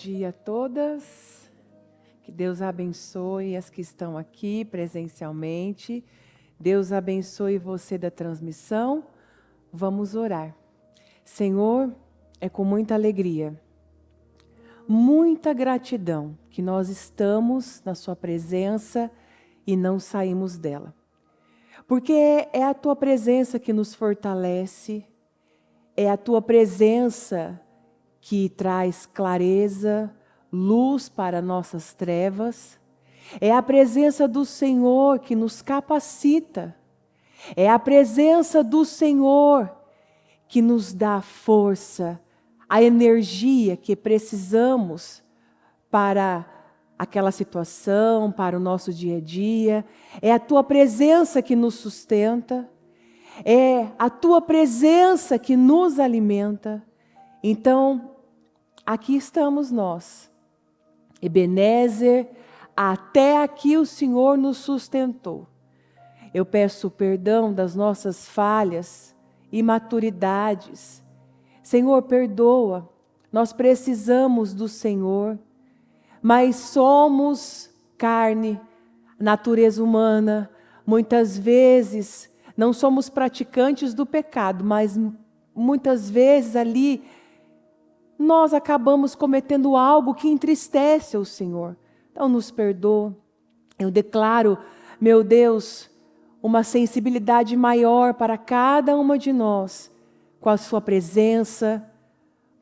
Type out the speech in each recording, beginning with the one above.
dia a todas. Que Deus abençoe as que estão aqui presencialmente. Deus abençoe você da transmissão. Vamos orar. Senhor, é com muita alegria, muita gratidão que nós estamos na sua presença e não saímos dela. Porque é a tua presença que nos fortalece, é a tua presença que traz clareza, luz para nossas trevas. É a presença do Senhor que nos capacita. É a presença do Senhor que nos dá força, a energia que precisamos para aquela situação, para o nosso dia a dia. É a tua presença que nos sustenta. É a tua presença que nos alimenta. Então, aqui estamos nós. Ebenezer, até aqui o Senhor nos sustentou. Eu peço perdão das nossas falhas, imaturidades. Senhor, perdoa. Nós precisamos do Senhor, mas somos carne, natureza humana. Muitas vezes não somos praticantes do pecado, mas muitas vezes ali nós acabamos cometendo algo que entristece o Senhor. Então nos perdoa. Eu declaro, meu Deus, uma sensibilidade maior para cada uma de nós, com a sua presença,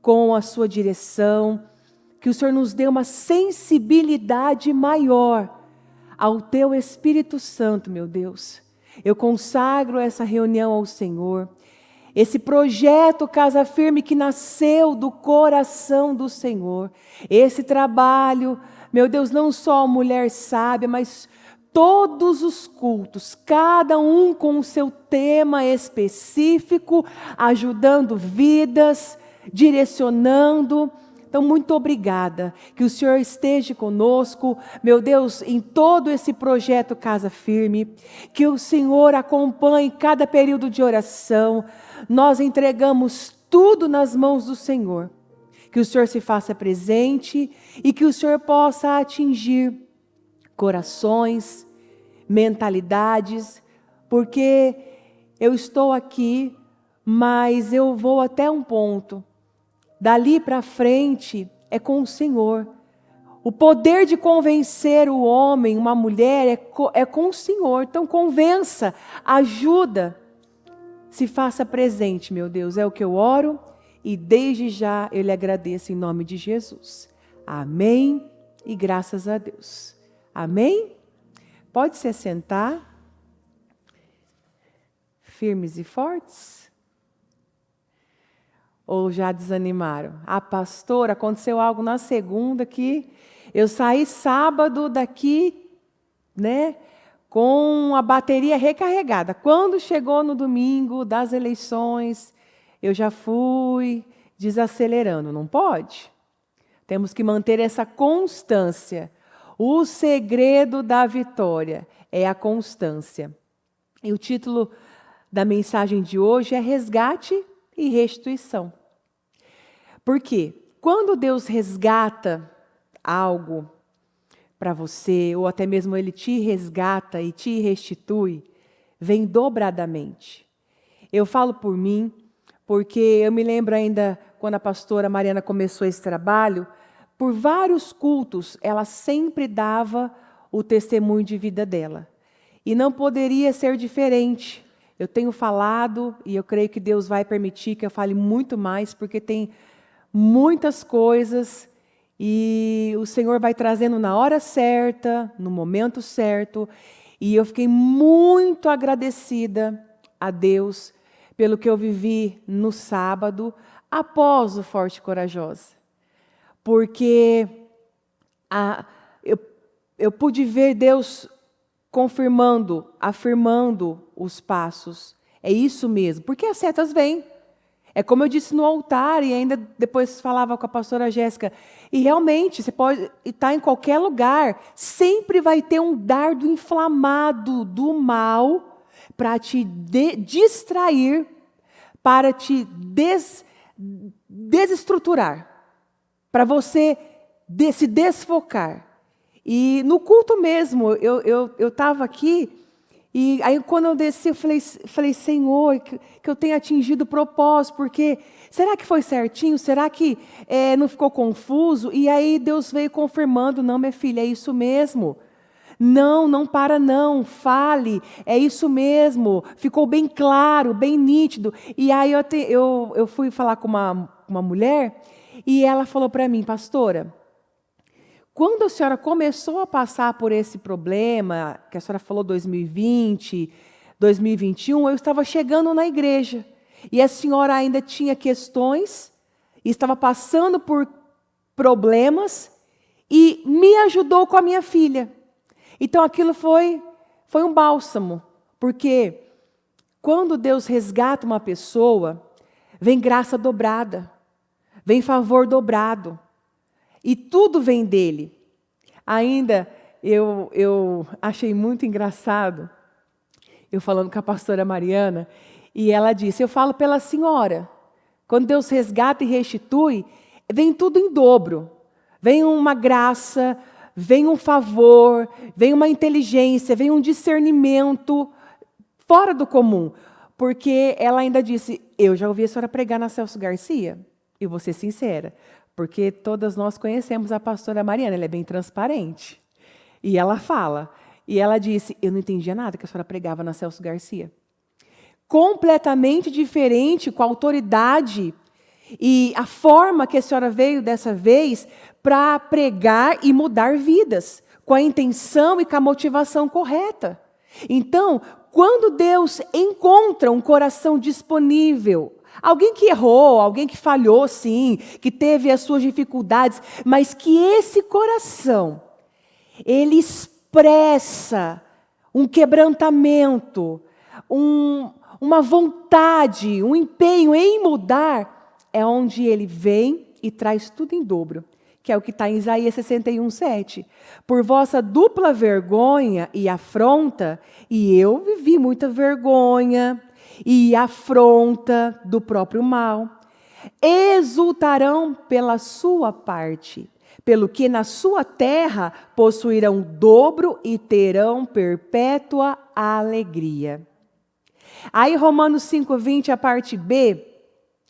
com a sua direção, que o Senhor nos dê uma sensibilidade maior ao teu Espírito Santo, meu Deus. Eu consagro essa reunião ao Senhor. Esse projeto Casa Firme que nasceu do coração do Senhor. Esse trabalho, meu Deus, não só a mulher sábia, mas todos os cultos, cada um com o seu tema específico, ajudando vidas, direcionando. Então, muito obrigada, que o Senhor esteja conosco, meu Deus, em todo esse projeto Casa Firme, que o Senhor acompanhe cada período de oração. Nós entregamos tudo nas mãos do Senhor, que o Senhor se faça presente e que o Senhor possa atingir corações, mentalidades, porque eu estou aqui, mas eu vou até um ponto. Dali para frente é com o Senhor. O poder de convencer o homem, uma mulher, é com o Senhor. Então convença, ajuda, se faça presente, meu Deus. É o que eu oro e desde já eu lhe agradeço em nome de Jesus. Amém e graças a Deus. Amém? Pode se assentar. Firmes e fortes. Ou já desanimaram? Ah, pastor, aconteceu algo na segunda que eu saí sábado daqui, né, com a bateria recarregada. Quando chegou no domingo das eleições, eu já fui desacelerando. Não pode? Temos que manter essa constância. O segredo da vitória é a constância. E o título da mensagem de hoje é Resgate e Restituição. Por quê? Quando Deus resgata algo para você, ou até mesmo Ele te resgata e te restitui, vem dobradamente. Eu falo por mim, porque eu me lembro ainda quando a pastora Mariana começou esse trabalho, por vários cultos, ela sempre dava o testemunho de vida dela. E não poderia ser diferente. Eu tenho falado, e eu creio que Deus vai permitir que eu fale muito mais, porque tem muitas coisas, e o Senhor vai trazendo na hora certa, no momento certo, e eu fiquei muito agradecida a Deus pelo que eu vivi no sábado, após o Forte e Corajosa. Porque eu pude ver Deus confirmando, afirmando os passos. É isso mesmo, porque as setas vêm. É como eu disse no altar e ainda depois falava com a pastora Jéssica. E realmente, você pode estar em qualquer lugar, sempre vai ter um dardo inflamado do mal para te distrair, para te desestruturar, para você de se desfocar. E no culto mesmo, eu estava aqui, e aí quando eu desci, eu falei Senhor, que eu tenha atingido o propósito, porque será que foi certinho? Será que não ficou confuso? E aí Deus veio confirmando, não, minha filha, é isso mesmo. Não, não para não, fale, é isso mesmo, ficou bem claro, bem nítido. E aí eu fui falar com uma mulher, e ela falou para mim, pastora, quando a senhora começou a passar por esse problema, que a senhora falou 2020, 2021, eu estava chegando na igreja. E a senhora ainda tinha questões, e estava passando por problemas, e me ajudou com a minha filha. Então aquilo foi um bálsamo, porque quando Deus resgata uma pessoa, vem graça dobrada, vem favor dobrado. E tudo vem dele. Ainda eu achei muito engraçado, eu falando com a pastora Mariana, e ela disse, eu falo pela senhora, quando Deus resgata e restitui, vem tudo em dobro. Vem uma graça, vem um favor, vem uma inteligência, vem um discernimento fora do comum. Porque ela ainda disse, eu já ouvi a senhora pregar na Celso Garcia, e vou ser sincera, porque todas nós conhecemos a pastora Mariana, ela é bem transparente. E ela fala, e ela disse, eu não entendia nada que a senhora pregava na Celso Garcia. Completamente diferente, com a autoridade e a forma que a senhora veio dessa vez para pregar e mudar vidas, com a intenção e com a motivação correta. Então, quando Deus encontra um coração disponível, alguém que errou, alguém que falhou, sim, que teve as suas dificuldades, mas que esse coração, ele expressa um quebrantamento, uma vontade, um empenho em mudar, é onde ele vem e traz tudo em dobro, que é o que está em Isaías 61:7. Por vossa dupla vergonha e afronta, e eu vivi muita vergonha e afronta do próprio mal, exultarão pela sua parte, pelo que na sua terra possuirão dobro e terão perpétua alegria. Aí Romanos 5:20, a parte B,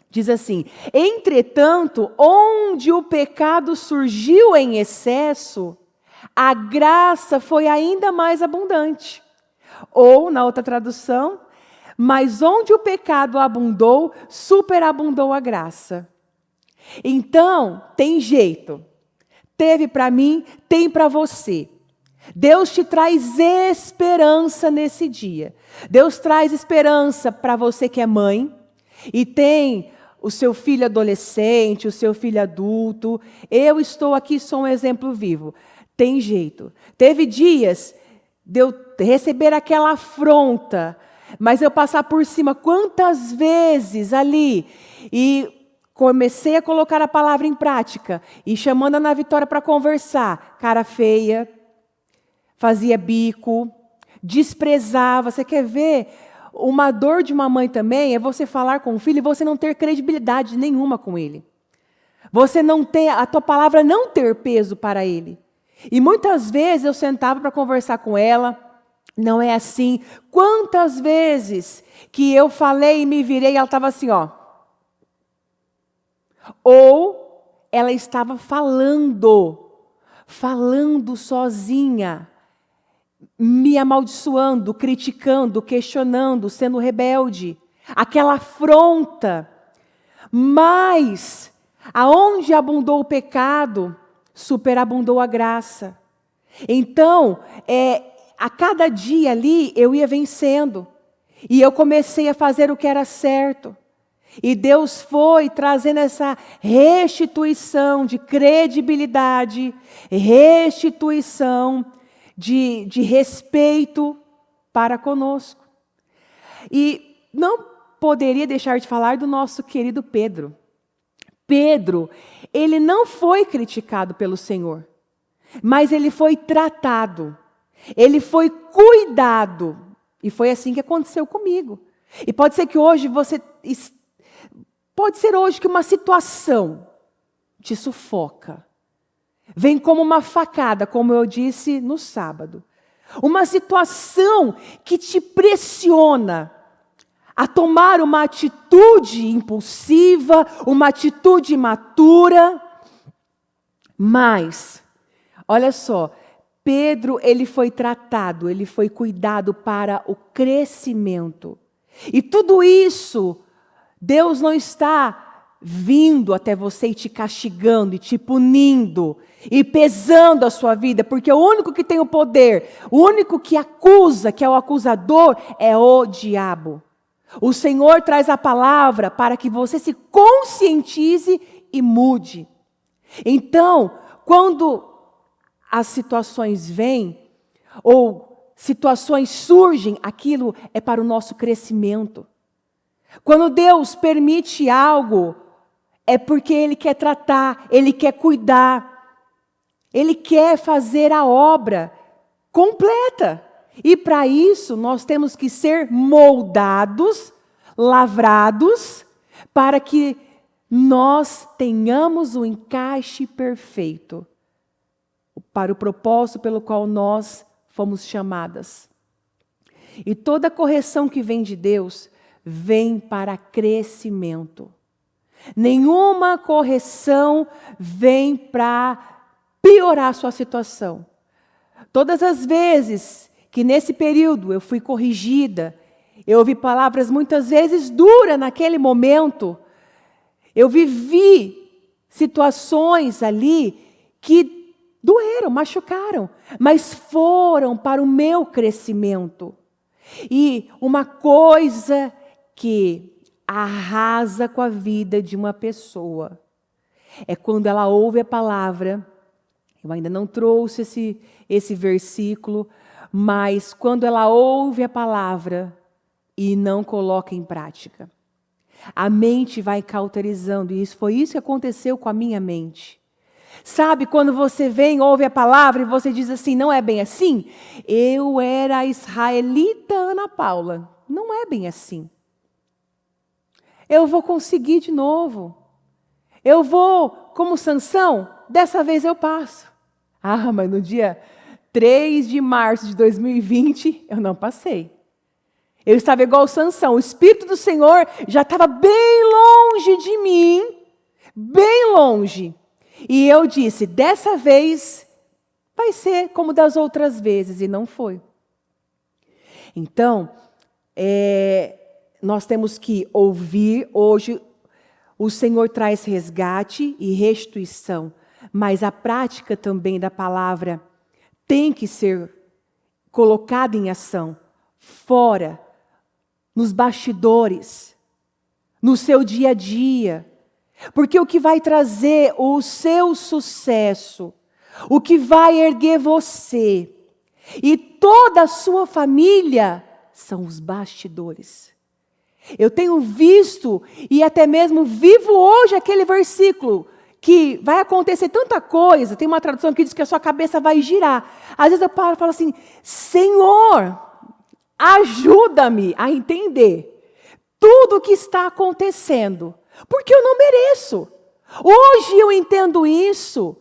diz assim, entretanto, onde o pecado surgiu em excesso, a graça foi ainda mais abundante. Ou, na outra tradução, mas onde o pecado abundou, superabundou a graça. Então, tem jeito. Teve para mim, tem para você. Deus te traz esperança nesse dia. Deus traz esperança para você que é mãe e tem o seu filho adolescente, o seu filho adulto. Eu estou aqui, sou um exemplo vivo. Tem jeito. Teve dias de eu receber aquela afronta, mas eu passar por cima quantas vezes ali e comecei a colocar a palavra em prática e chamando a Ana Vitória para conversar. Cara feia, fazia bico, desprezava. Você quer ver? Uma dor de uma mãe também é você falar com o filho e você não ter credibilidade nenhuma com ele. Você não ter, a tua palavra não ter peso para ele. E muitas vezes eu sentava para conversar com ela, não é assim. Quantas vezes que eu falei e me virei e ela estava assim, ó. Ou ela estava falando sozinha, me amaldiçoando, criticando, questionando, sendo rebelde. Aquela afronta. Mas, aonde abundou o pecado, superabundou a graça. Então, a cada dia ali, eu ia vencendo. E eu comecei a fazer o que era certo. E Deus foi trazendo essa restituição de credibilidade, restituição de respeito para conosco. E não poderia deixar de falar do nosso querido Pedro. Pedro, ele não foi criticado pelo Senhor, mas ele foi tratado, ele foi cuidado. E foi assim que aconteceu comigo. E pode ser que hoje pode ser hoje que uma situação te sufoca. Vem como uma facada, como eu disse no sábado. Uma situação que te pressiona a tomar uma atitude impulsiva, uma atitude imatura. Mas, olha só, Pedro, ele foi tratado, ele foi cuidado para o crescimento. E tudo isso, Deus não está vindo até você e te castigando, e te punindo, e pesando a sua vida, porque o único que tem o poder, o único que acusa, que é o acusador, é o diabo. O Senhor traz a palavra para que você se conscientize e mude. Então, quando as situações vêm, ou situações surgem, aquilo é para o nosso crescimento. Quando Deus permite algo, é porque Ele quer tratar, Ele quer cuidar, Ele quer fazer a obra completa. E para isso, nós temos que ser moldados, lavrados, para que nós tenhamos o encaixe perfeito para o propósito pelo qual nós fomos chamadas. E toda correção que vem de Deus, vem para crescimento. Nenhuma correção vem para piorar a sua situação. Todas as vezes que nesse período eu fui corrigida, eu ouvi palavras muitas vezes duras naquele momento, eu vivi situações ali que doeram, machucaram, mas foram para o meu crescimento. E uma coisa que arrasa com a vida de uma pessoa é quando ela ouve a palavra. Eu ainda não trouxe esse versículo, mas quando ela ouve a palavra e não coloca em prática. A mente vai cauterizando, e foi isso que aconteceu com a minha mente. Sabe, quando você vem, ouve a palavra e você diz assim, não é bem assim? Eu era a israelita Ana Paula. Não é bem assim. Eu vou conseguir de novo. Eu vou, como Sansão, dessa vez eu passo. Ah, mas no dia 3 de março de 2020, eu não passei. Eu estava igual Sansão, o Espírito do Senhor já estava bem longe de mim, bem longe. E eu disse, dessa vez vai ser como das outras vezes, e não foi. Então, nós temos que ouvir, hoje o Senhor traz resgate e restituição, mas a prática também da palavra tem que ser colocada em ação, fora, nos bastidores, no seu dia a dia. Porque o que vai trazer o seu sucesso, o que vai erguer você e toda a sua família são os bastidores. Eu tenho visto e até mesmo vivo hoje aquele versículo que vai acontecer tanta coisa. Tem uma tradução que diz que a sua cabeça vai girar. Às vezes eu paro e falo assim, Senhor, ajuda-me a entender tudo o que está acontecendo, porque eu não mereço. Hoje eu entendo isso.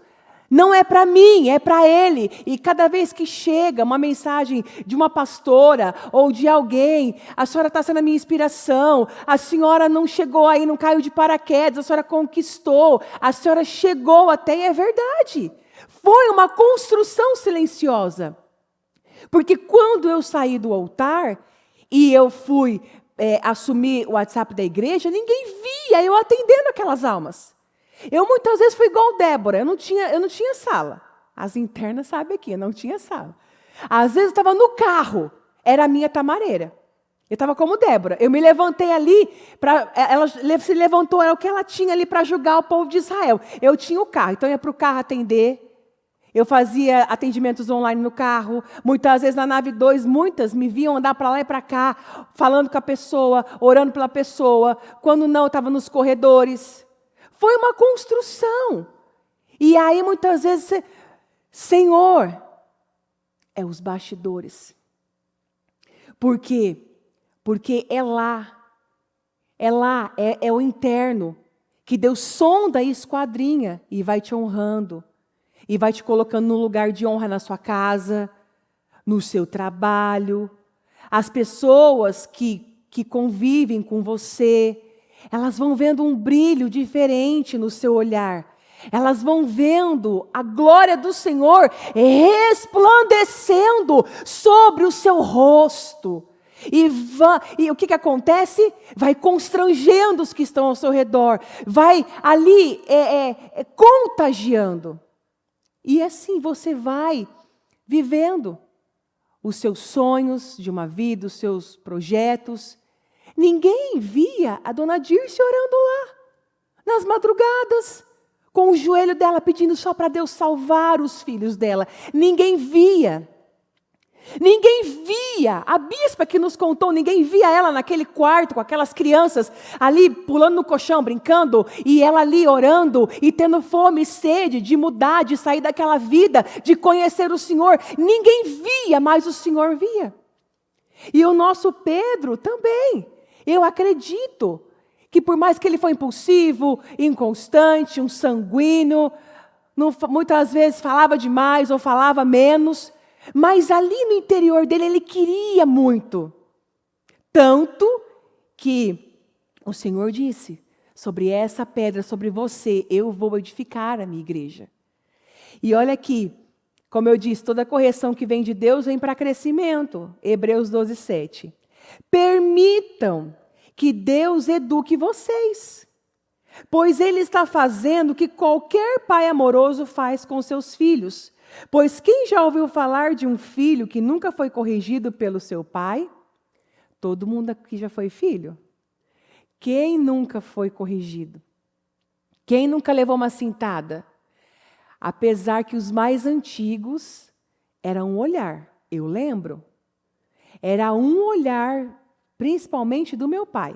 Não é para mim, é para Ele. E cada vez que chega uma mensagem de uma pastora ou de alguém, a senhora está sendo a minha inspiração, a senhora não chegou aí, não caiu de paraquedas, a senhora conquistou, a senhora chegou até, e é verdade. Foi uma construção silenciosa. Porque quando eu saí do altar e eu fui assumir o WhatsApp da igreja, ninguém via eu atendendo aquelas almas. Eu muitas vezes fui igual Débora, eu não tinha sala. As internas sabem aqui, eu não tinha sala. Às vezes eu estava no carro, era a minha tamareira. Eu estava como Débora, eu me levantei ali, ela se levantou, era o que ela tinha ali para julgar o povo de Israel. Eu tinha o carro, então eu ia para o carro atender. Eu fazia atendimentos online no carro, muitas vezes na nave 2, muitas me viam andar para lá e para cá, falando com a pessoa, orando pela pessoa. Quando não, eu estava nos corredores. Foi uma construção. E aí muitas vezes, Senhor, é os bastidores. Por quê? Porque é lá, é o interno, que Deus sonda e esquadrinha e vai te honrando. e vai te colocando no lugar de honra na sua casa, no seu trabalho. As pessoas que convivem com você, elas vão vendo um brilho diferente no seu olhar. Elas vão vendo a glória do Senhor resplandecendo sobre o seu rosto. E o que acontece? Vai constrangendo os que estão ao seu redor. Vai ali contagiando. E assim você vai vivendo os seus sonhos de uma vida, os seus projetos. Ninguém via a dona Dirce orando lá, nas madrugadas, com o joelho dela pedindo só para Deus salvar os filhos dela. Ninguém via. Ninguém via. A bispa que nos contou, ninguém via ela naquele quarto com aquelas crianças ali pulando no colchão, brincando, e ela ali orando e tendo fome e sede de mudar, de sair daquela vida, de conhecer o Senhor. Ninguém via, mas o Senhor via. E o nosso Pedro também. Eu acredito que por mais que ele foi impulsivo, inconstante, um sanguíneo, muitas vezes falava demais ou falava menos, mas ali no interior dele ele queria muito. Tanto que o Senhor disse, sobre essa pedra, sobre você, eu vou edificar a minha igreja. E olha aqui, como eu disse, toda correção que vem de Deus vem para crescimento. Hebreus 12:7. Permitam que Deus eduque vocês, pois Ele está fazendo o que qualquer pai amoroso faz com seus filhos. Pois quem já ouviu falar de um filho que nunca foi corrigido pelo seu pai? Todo mundo aqui já foi filho? Quem nunca foi corrigido? Quem nunca levou uma cintada? Apesar que os mais antigos era um olhar, eu lembro. Era um olhar, principalmente do meu pai.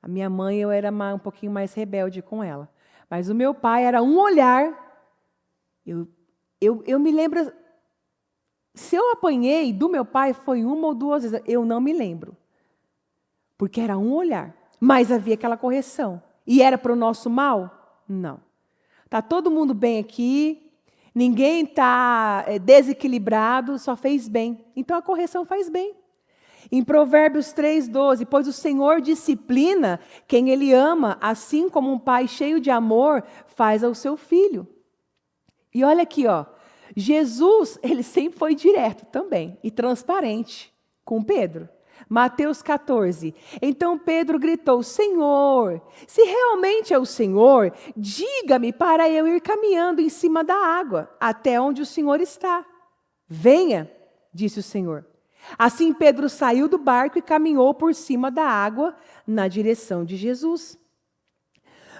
A minha mãe, eu era um pouquinho mais rebelde com ela. Mas o meu pai era um olhar. Eu me lembro, se eu apanhei do meu pai, foi uma ou duas vezes, eu não me lembro. Porque era um olhar, mas havia aquela correção. E era para o nosso mal? Não. Está todo mundo bem aqui, ninguém está desequilibrado, só fez bem. Então a correção faz bem. Em Provérbios 3:12, pois o Senhor disciplina quem Ele ama, assim como um pai cheio de amor faz ao seu filho. E olha aqui, ó, Jesus, ele sempre foi direto também e transparente com Pedro. Mateus 14. Então Pedro gritou, Senhor, se realmente é o Senhor, diga-me para eu ir caminhando em cima da água, até onde o Senhor está. Venha, disse o Senhor. Assim Pedro saiu do barco e caminhou por cima da água na direção de Jesus.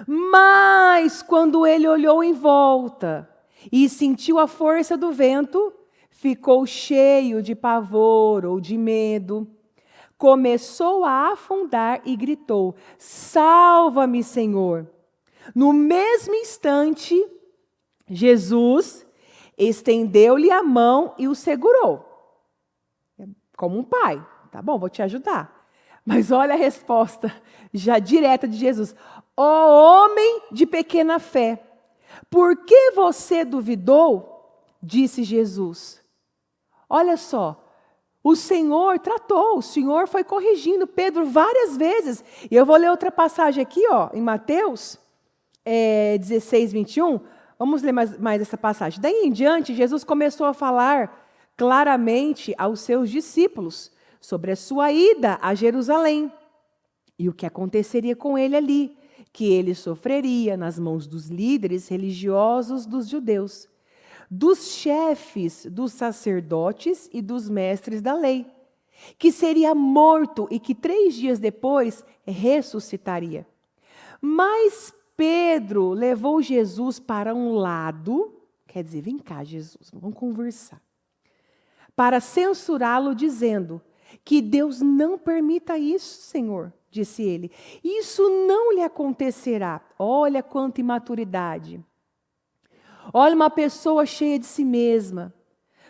Mas quando ele olhou em volta e sentiu a força do vento, ficou cheio de pavor ou de medo. Começou a afundar e gritou, salva-me, Senhor. No mesmo instante, Jesus estendeu-lhe a mão e o segurou. Como um pai, tá bom, vou te ajudar. Mas olha a resposta já direta de Jesus. Ó homem de pequena fé, por que você duvidou? Disse Jesus. Olha só, o Senhor tratou, o Senhor foi corrigindo Pedro várias vezes. E eu vou ler outra passagem aqui, ó, em Mateus 16:21. Vamos ler mais essa passagem. Daí em diante, Jesus começou a falar claramente aos seus discípulos sobre a sua ida a Jerusalém e o que aconteceria com ele ali, que ele sofreria nas mãos dos líderes religiosos dos judeus, dos chefes dos sacerdotes e dos mestres da lei, que seria morto e que 3 dias depois ressuscitaria. Mas Pedro levou Jesus para um lado, quer dizer, vem cá, Jesus, vamos conversar, para censurá-lo, dizendo que Deus não permita isso, Senhor, disse ele. Isso não lhe acontecerá. Olha quanta imaturidade. Olha uma pessoa cheia de si mesma,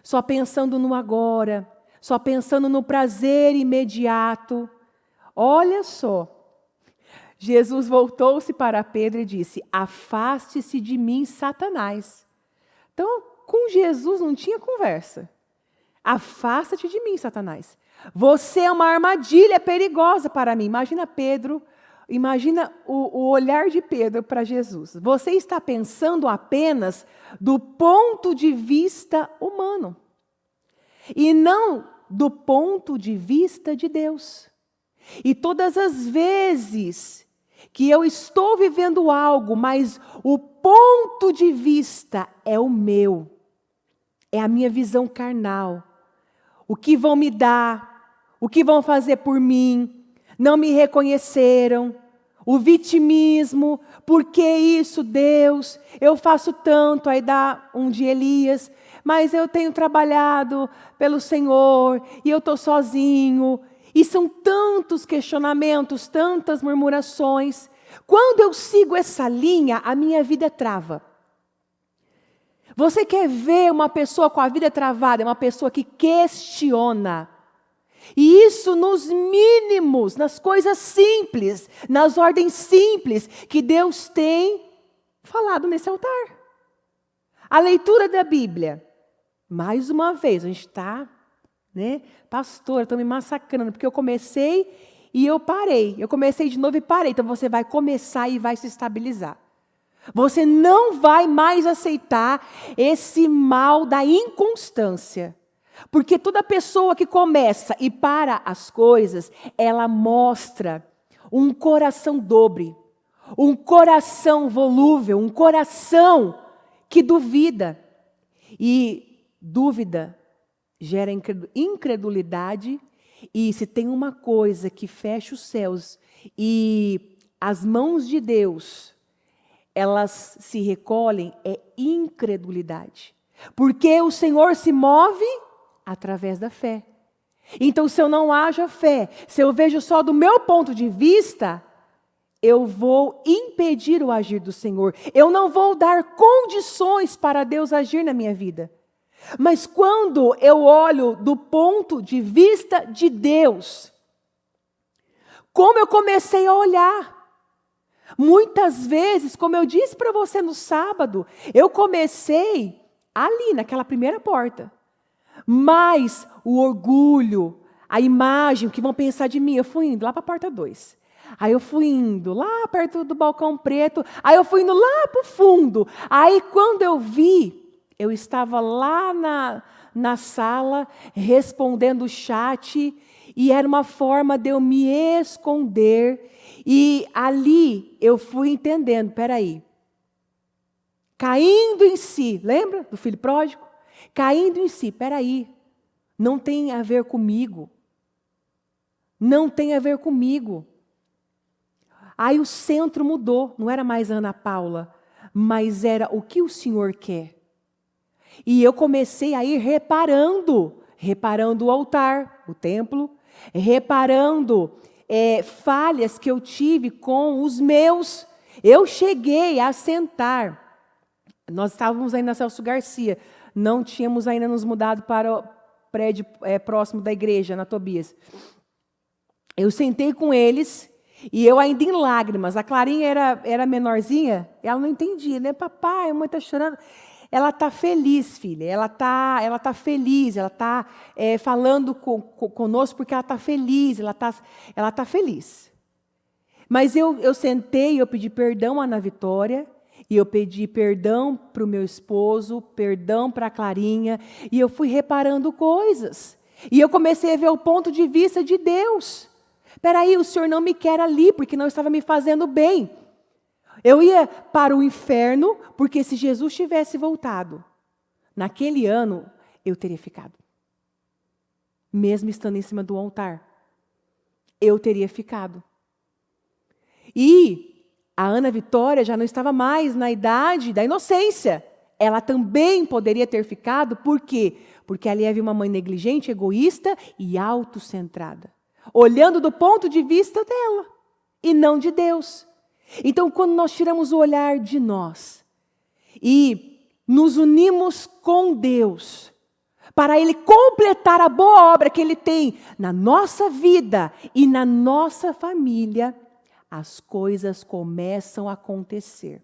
só pensando no agora, só pensando no prazer imediato. Olha só. Jesus voltou-se para Pedro e disse, afaste-se de mim, Satanás. Então, com Jesus não tinha conversa. Afasta-te de mim, Satanás. Você é uma armadilha perigosa para mim. Imagina Pedro, imagina o olhar de Pedro para Jesus. Você está pensando apenas do ponto de vista humano. E não do ponto de vista de Deus. E todas as vezes que eu estou vivendo algo, mas o ponto de vista é o meu, é a minha visão carnal, o que vão me dar, o que vão fazer por mim, não me reconheceram, o vitimismo, por que isso, Deus? Eu faço tanto, aí dá um de Elias, mas eu tenho trabalhado pelo Senhor e eu estou sozinho. E são tantos questionamentos, tantas murmurações. Quando eu sigo essa linha, a minha vida trava. Você quer ver uma pessoa com a vida travada? É uma pessoa que questiona. E isso nos mínimos, nas coisas simples, nas ordens simples que Deus tem falado nesse altar. A leitura da Bíblia. Mais uma vez, a gente está, pastor, estou me massacrando, porque eu comecei e eu parei. Eu comecei de novo e parei. Então você vai começar e vai se estabilizar. Você não vai mais aceitar esse mal da inconstância. Porque toda pessoa que começa e para as coisas, ela mostra um coração dobre, um coração volúvel, um coração que duvida. E dúvida gera incredulidade, e se tem uma coisa que fecha os céus e as mãos de Deus, elas se recolhem, é incredulidade. Porque o Senhor se move através da fé. Então, se eu não haja fé, se eu vejo só do meu ponto de vista, eu vou impedir o agir do Senhor. Eu não vou dar condições para Deus agir na minha vida. Mas quando eu olho do ponto de vista de Deus, como eu comecei a olhar? Muitas vezes, como eu disse para você no sábado, eu comecei ali, naquela primeira porta. Mas o orgulho, a imagem, o que vão pensar de mim, eu fui indo lá para a porta 2. Aí eu fui indo lá perto do balcão preto, aí eu fui indo lá para o fundo. Aí quando eu vi, eu estava lá na sala, respondendo o chat, e era uma forma de eu me esconder. E ali eu fui entendendo, peraí, caindo em si, lembra do filho pródigo? Caindo em si, peraí, não tem a ver comigo. Não tem a ver comigo. Aí o centro mudou, não era mais a Ana Paula, mas era o que o Senhor quer. E eu comecei a ir reparando o altar, o templo, reparando falhas que eu tive com os meus. Eu cheguei a sentar, nós estávamos aí na Celso Garcia, não tínhamos ainda nos mudado para o prédio próximo da igreja, na Tobias. Eu sentei com eles e eu ainda em lágrimas. A Clarinha era menorzinha, ela não entendia, né? Papai, a mãe está chorando. Ela está feliz, filha. Ela tá feliz. Ela está falando conosco porque ela está feliz. Ela tá feliz. Mas eu sentei e eu pedi perdão à Ana Vitória. E eu pedi perdão para o meu esposo, perdão para a Clarinha, e eu fui reparando coisas. E eu comecei a ver o ponto de vista de Deus. Espera aí, o Senhor não me quer ali, porque não estava me fazendo bem. Eu ia para o inferno, porque se Jesus tivesse voltado, naquele ano, eu teria ficado. Mesmo estando em cima do altar, eu teria ficado. E a Ana Vitória já não estava mais na idade da inocência. Ela também poderia ter ficado, por quê? Porque ali havia uma mãe negligente, egoísta e autocentrada. Olhando do ponto de vista dela e não de Deus. Então, quando nós tiramos o olhar de nós e nos unimos com Deus, para Ele completar a boa obra que Ele tem na nossa vida e na nossa família, as coisas começam a acontecer.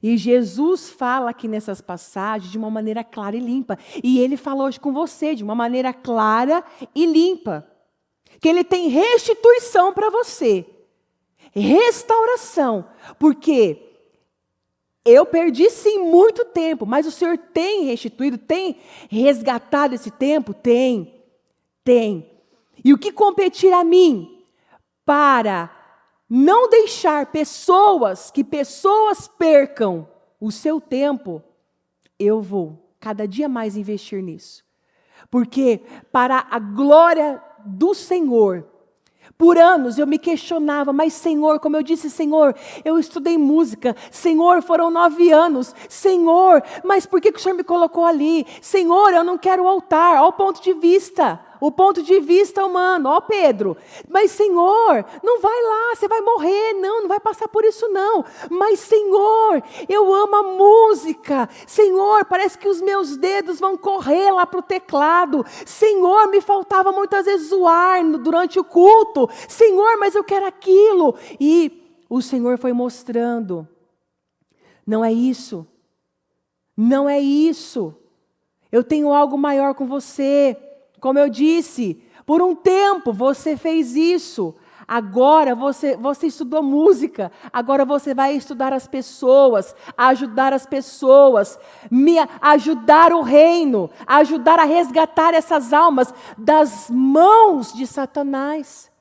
E Jesus fala aqui nessas passagens de uma maneira clara e limpa. E Ele fala hoje com você de uma maneira clara e limpa. Que Ele tem restituição para você. Restauração. Porque eu perdi sim muito tempo, mas o Senhor tem restituído, tem resgatado esse tempo? Tem. E o que competir a mim para não deixar que pessoas percam o seu tempo, eu vou cada dia mais investir nisso. Porque para a glória do Senhor, por anos eu me questionava, mas Senhor, como eu disse, Senhor, eu estudei música, Senhor, foram 9 anos, Senhor, mas por que o Senhor me colocou ali? Senhor, eu não quero o altar, olha o ponto de vista humano, ó Pedro, mas Senhor, não vai lá, você vai morrer, não vai passar por isso não, mas Senhor, eu amo a música, Senhor, parece que os meus dedos vão correr lá para o teclado, Senhor, me faltava muitas vezes o ar durante o culto, Senhor, mas eu quero aquilo, e o Senhor foi mostrando, não é isso, eu tenho algo maior com você. Como eu disse, por um tempo você fez isso, agora você estudou música, agora você vai estudar as pessoas, ajudar as pessoas, ajudar o reino, ajudar a resgatar essas almas das mãos de Satanás.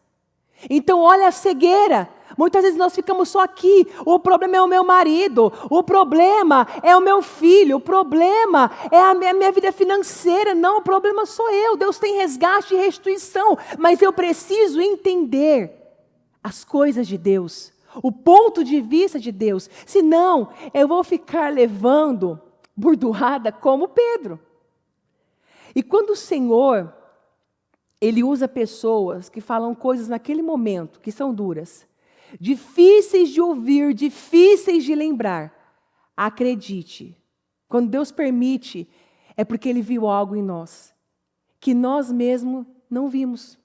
Então olha a cegueira. Muitas vezes nós ficamos só aqui, o problema é o meu marido, o problema é o meu filho, o problema é a minha vida financeira, não, o problema sou eu, Deus tem resgate e restituição, mas eu preciso entender as coisas de Deus, o ponto de vista de Deus, senão eu vou ficar levando burdoada como Pedro. E quando o Senhor, Ele usa pessoas que falam coisas naquele momento, que são duras, difíceis de ouvir, difíceis de lembrar, acredite, quando Deus permite, é porque Ele viu algo em nós, que nós mesmos não vimos.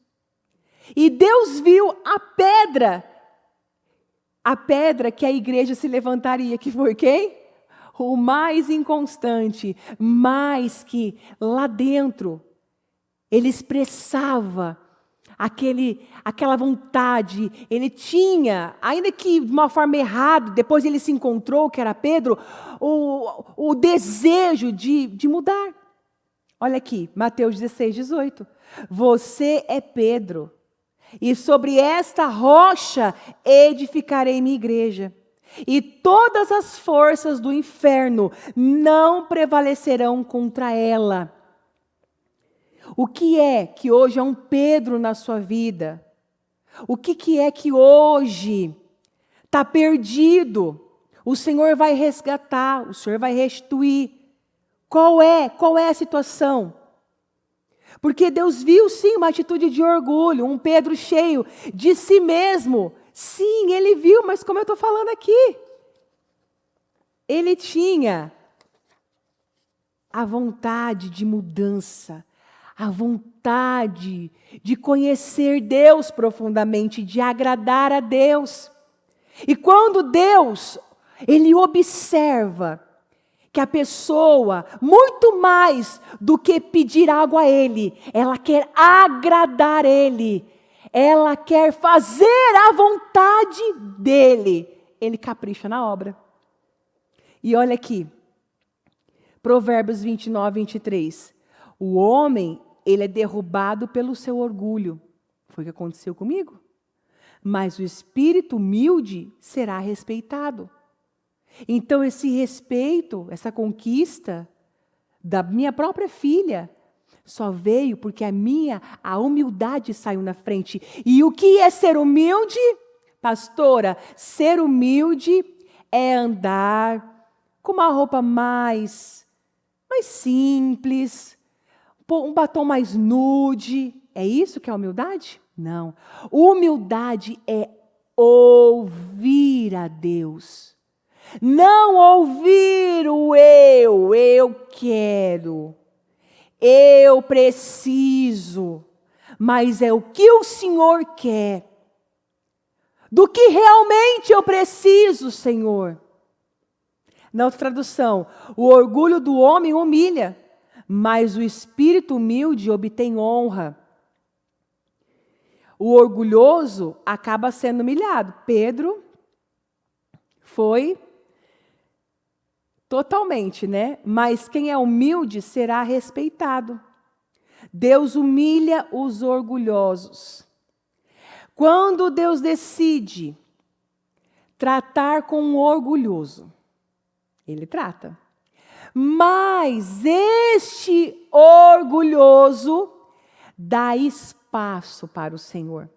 E Deus viu a pedra que a igreja se levantaria, que foi quem? O mais inconstante, mas que lá dentro, ele expressava aquela vontade, ele tinha, ainda que de uma forma errada, depois ele se encontrou, que era Pedro, o desejo de mudar. Olha aqui, Mateus 16, 18. Você é Pedro, e sobre esta rocha edificarei minha igreja, e todas as forças do inferno não prevalecerão contra ela. O que é que hoje é um Pedro na sua vida? O que é que hoje está perdido? O Senhor vai resgatar, o Senhor vai restituir. Qual é a situação? Porque Deus viu sim uma atitude de orgulho, um Pedro cheio de si mesmo. Sim, Ele viu, mas como eu estou falando aqui, ele tinha a vontade de mudança, a vontade de conhecer Deus profundamente, de agradar a Deus. E quando Deus, Ele observa que a pessoa, muito mais do que pedir algo a Ele, ela quer agradar Ele, ela quer fazer a vontade dEle, Ele capricha na obra. E olha aqui, Provérbios 29, 23. O homem, ele é derrubado pelo seu orgulho. Foi o que aconteceu comigo. Mas o espírito humilde será respeitado. Então, esse respeito, essa conquista da minha própria filha, só veio porque a humildade saiu na frente. E o que é ser humilde? Pastora, ser humilde é andar com uma roupa mais simples, um batom mais nude. É isso que é humildade? Não. Humildade é ouvir a Deus. Não ouvir o eu quero, eu preciso, mas é o que o Senhor quer. Do que realmente eu preciso, Senhor? Na outra tradução, o orgulho do homem humilha, mas o espírito humilde obtém honra. O orgulhoso acaba sendo humilhado. Pedro foi totalmente, né? Mas quem é humilde será respeitado. Deus humilha os orgulhosos. Quando Deus decide tratar com um orgulhoso, Ele trata. Mas este orgulhoso dá espaço para o Senhor.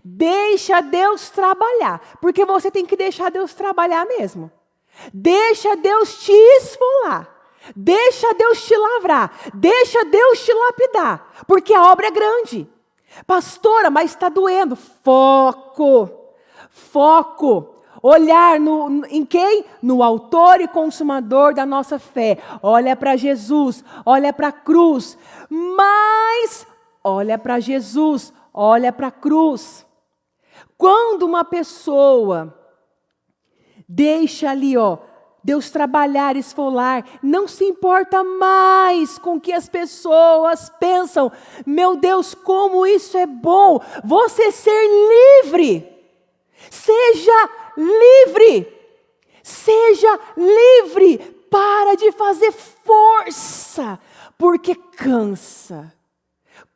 Deixa Deus trabalhar, porque você tem que deixar Deus trabalhar mesmo. Deixa Deus te esfolar. Deixa Deus te lavrar. Deixa Deus te lapidar, porque a obra é grande. Pastora, mas está doendo. Foco. Foco. Olhar em quem? No autor e consumador da nossa fé. Olha para Jesus, olha para a cruz. Mas olha para Jesus, olha para a cruz. Quando uma pessoa deixa ali, Deus trabalhar, esfolar, não se importa mais com o que as pessoas pensam. Meu Deus, como isso é bom, você ser livre. Seja livre. Seja livre. Para de fazer força, porque cansa.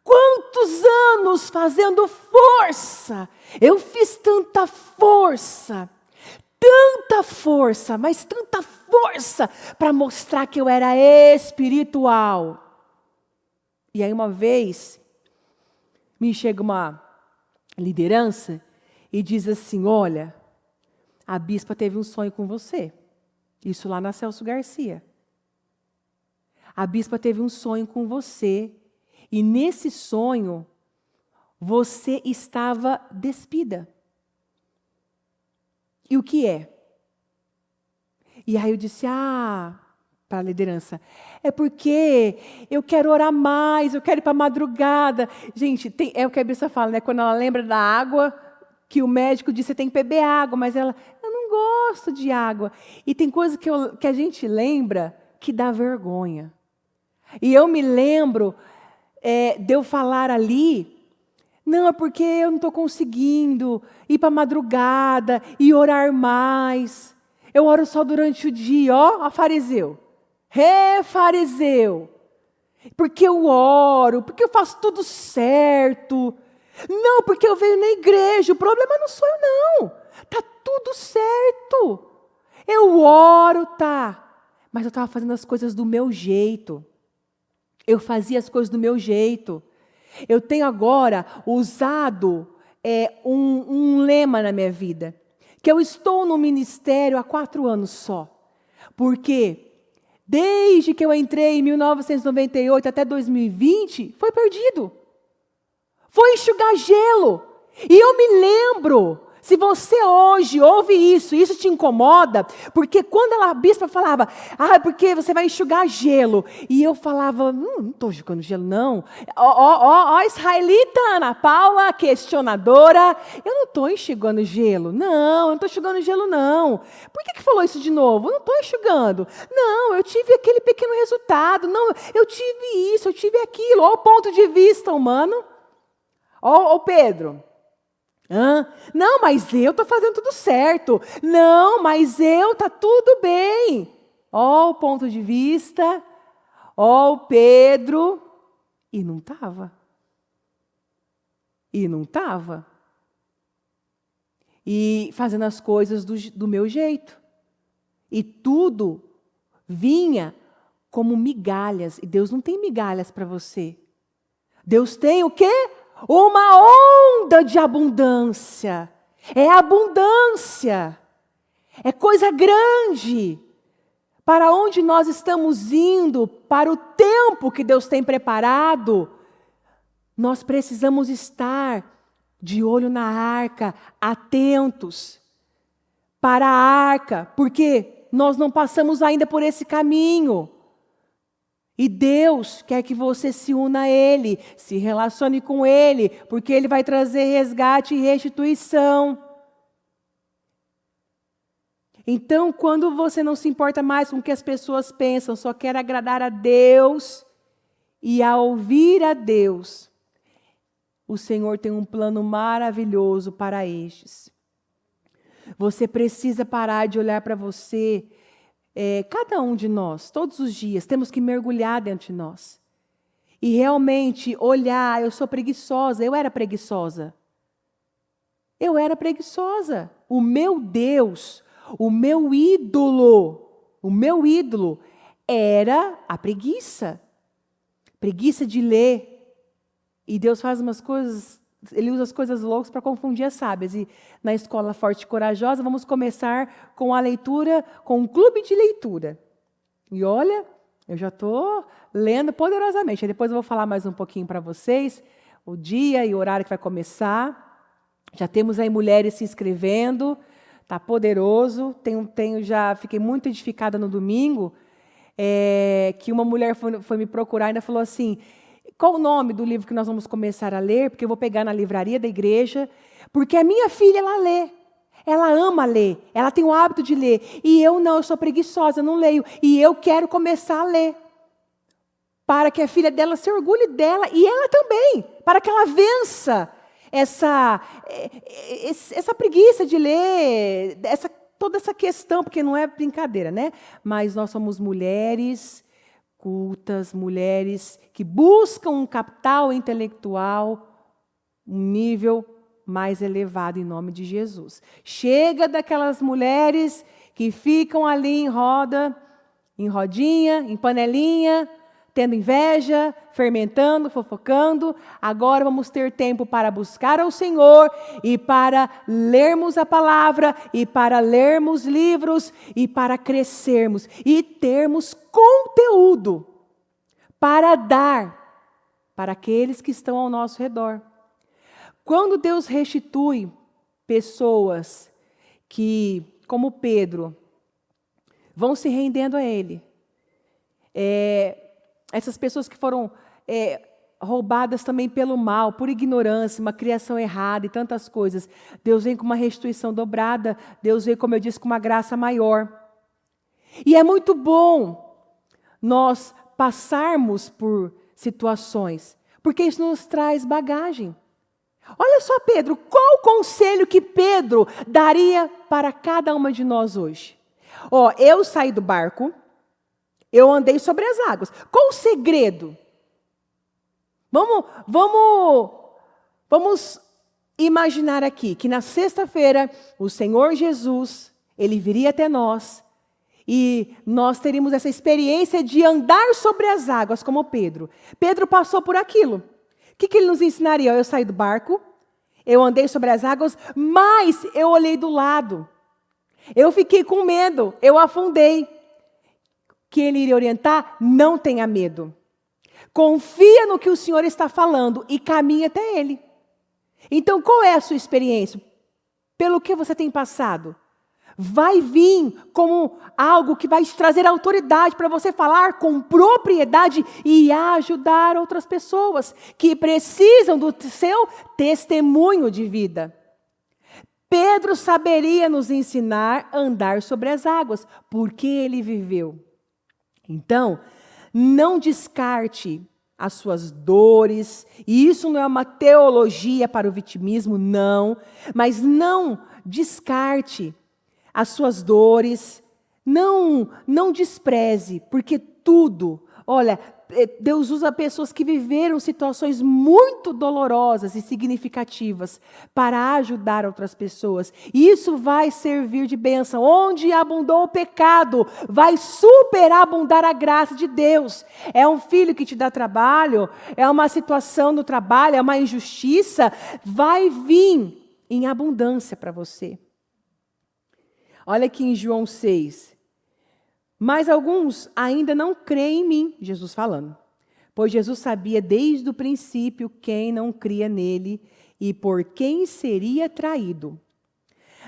Quantos anos fazendo força? Eu fiz tanta força, mas tanta força para mostrar que eu era espiritual. E aí uma vez, me chega uma liderança e diz assim: olha, a bispa teve um sonho com você. Isso lá na Celso Garcia. A bispa teve um sonho com você. E nesse sonho, você estava despida. E o que é? E aí eu disse, para a liderança, é porque eu quero orar mais, eu quero ir para a madrugada. Gente, é o que a bispa fala, né? Quando ela lembra da água, que o médico disse, você tem que beber água, mas ela, eu não gosto de água. E tem coisa que a gente lembra que dá vergonha. E eu me lembro de eu falar ali, não, é porque eu não estou conseguindo ir para a madrugada e orar mais. Eu oro só durante o dia, a fariseu. Fariseu. Porque eu oro, porque eu faço tudo certo. Não, porque eu venho na igreja, o problema não sou eu não. Está tudo certo. Eu oro, mas eu estava fazendo as coisas do meu jeito. Eu fazia as coisas do meu jeito. Eu tenho agora usado um lema na minha vida, que eu estou no ministério há 4 anos só. Porque desde que eu entrei em 1998 até 2020, foi perdido. Foi enxugar gelo. E eu me lembro, se você hoje ouve isso te incomoda, porque quando a bispa falava, porque você vai enxugar gelo. E eu falava, não estou enxugando gelo não. Israelita Ana Paula, questionadora, eu não estou enxugando gelo. Não estou enxugando gelo não. Por que falou isso de novo? Eu não estou enxugando. Não, eu tive aquele pequeno resultado. Não, eu tive isso, eu tive aquilo. Olha o ponto de vista humano. Ó Pedro. Não, mas eu estou fazendo tudo certo. Não, mas está tudo bem. Ó o ponto de vista. Ó o Pedro. E não estava. E fazendo as coisas do meu jeito. E tudo vinha como migalhas. E Deus não tem migalhas para você. Deus tem o quê? Uma onda de abundância. É abundância. É coisa grande. Para onde nós estamos indo, para o tempo que Deus tem preparado, nós precisamos estar de olho na arca, atentos para a arca, porque nós não passamos ainda por esse caminho. E Deus quer que você se una a Ele, se relacione com Ele, porque Ele vai trazer resgate e restituição. Então, quando você não se importa mais com o que as pessoas pensam, só quer agradar a Deus e a ouvir a Deus, o Senhor tem um plano maravilhoso para estes. Você precisa parar de olhar para você, cada um de nós, todos os dias, temos que mergulhar dentro de nós. E realmente olhar, eu sou preguiçosa, eu era preguiçosa. Eu era preguiçosa. O meu Deus, o meu ídolo era a preguiça. Preguiça de ler. E Deus faz umas coisas, Ele usa as coisas loucas para confundir as sábias. E na Escola Forte e Corajosa, vamos começar com a leitura, com um clube de leitura. E olha, eu já estou lendo poderosamente. Aí depois eu vou falar mais um pouquinho para vocês, o dia e o horário que vai começar. Já temos aí mulheres se inscrevendo, está poderoso. Fiquei muito edificada no domingo, que uma mulher foi me procurar e ainda falou assim, qual o nome do livro que nós vamos começar a ler? Porque eu vou pegar na livraria da igreja, porque a minha filha, ela lê. Ela ama ler, ela tem o hábito de ler. E eu não, eu sou preguiçosa, eu não leio. E eu quero começar a ler. Para que a filha dela se orgulhe dela, e ela também, para que ela vença essa preguiça de ler, toda essa questão, porque não é brincadeira, né? Mas nós somos mulheres cultas, mulheres que buscam um capital intelectual, um nível mais elevado em nome de Jesus. Chega daquelas mulheres que ficam ali em rodinha, em panelinha, tendo inveja, fermentando, fofocando. Agora vamos ter tempo para buscar ao Senhor e para lermos a palavra e para lermos livros e para crescermos e termos conteúdo para dar para aqueles que estão ao nosso redor. Quando Deus restitui pessoas que, como Pedro, vão se rendendo a Ele, essas pessoas que foram roubadas também pelo mal, por ignorância, uma criação errada e tantas coisas, Deus vem com uma restituição dobrada, Deus vem, como eu disse, com uma graça maior. E é muito bom nós passarmos por situações, porque isso nos traz bagagem. Olha só, Pedro, qual o conselho que Pedro daria para cada uma de nós hoje? Eu saí do barco, eu andei sobre as águas. Qual o segredo? Vamos imaginar aqui que na sexta-feira o Senhor Jesus, Ele viria até nós e nós teríamos essa experiência de andar sobre as águas como Pedro. Pedro passou por aquilo. O que ele nos ensinaria? Eu saí do barco, eu andei sobre as águas, mas eu olhei do lado. Eu fiquei com medo, eu afundei. Que ele iria orientar? Não tenha medo. Confia no que o Senhor está falando e caminhe até Ele. Então, qual é a sua experiência? Pelo que você tem passado? Vai vir como algo que vai te trazer autoridade para você falar com propriedade e ajudar outras pessoas que precisam do seu testemunho de vida. Pedro saberia nos ensinar a andar sobre as águas, porque ele viveu. Então, não descarte as suas dores, e isso não é uma teologia para o vitimismo, não, mas não descarte as suas dores, não despreze, porque tudo, olha, Deus usa pessoas que viveram situações muito dolorosas e significativas para ajudar outras pessoas. E isso vai servir de bênção. Onde abundou o pecado, vai superabundar a graça de Deus. É um filho que te dá trabalho, é uma situação no trabalho, é uma injustiça, vai vir em abundância para você. Olha aqui em João 6. Mas alguns ainda não creem em mim, Jesus falando. Pois Jesus sabia desde o princípio quem não cria nele e por quem seria traído.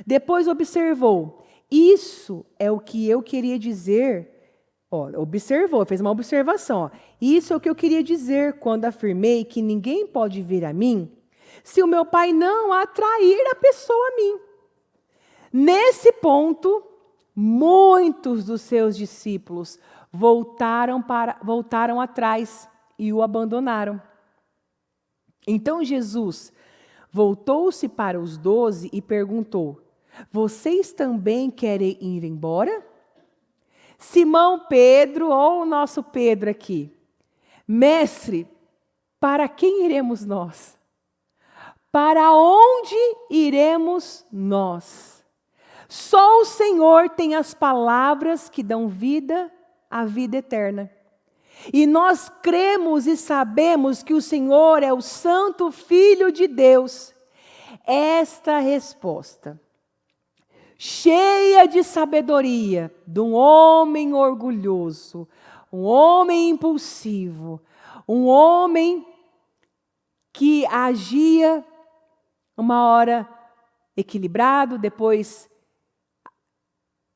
Depois observou, isso é o que eu queria dizer. Observou, fez uma observação. Isso é o que eu queria dizer quando afirmei que ninguém pode vir a mim se o meu Pai não atrair a pessoa a mim. Nesse ponto, muitos dos seus discípulos voltaram atrás e o abandonaram. Então Jesus voltou-se para os 12 e perguntou: vocês também querem ir embora? Simão Pedro, ou o nosso Pedro aqui: mestre, para quem iremos nós? Para onde iremos nós? Só o Senhor tem as palavras que dão vida à vida eterna. E nós cremos e sabemos que o Senhor é o Santo Filho de Deus. Esta resposta, cheia de sabedoria, de um homem orgulhoso, um homem impulsivo, um homem que agia uma hora equilibrado, depois